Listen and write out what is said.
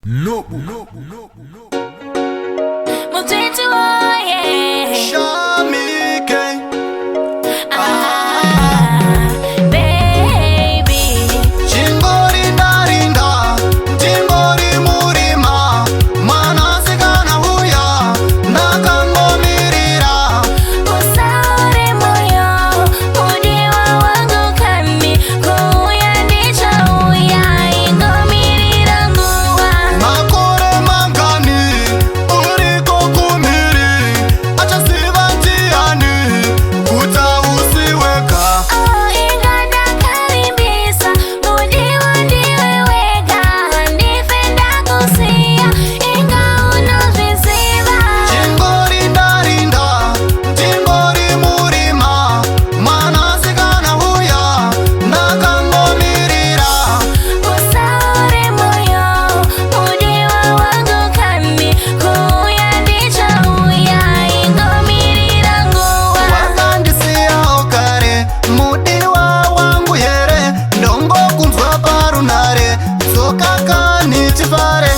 No, no, no, no. Mutwetu oye Shamike baby Chingori narinda Chingori murima Manasikana huya Nakangomirira Usaure moyo Udiwa wangu kami Kuya ndicha uya Ingomirira nguwa Makore mangani Uriko kumiri Acha sivantiani Kuta usiweka Oh inganda karibisa Udiwa ndiwe wega Ndifenda kusia Inga unozisiva Chingori narinda Chingori murima Manasikana huya Nakangomirira Usaure moyo Udiwa wangu kami Kuya ndicha uya Ingomirira nguwa Wakandisiya okare mudiwa wangu here ndongo kunzwa parunare tsoka kani chifare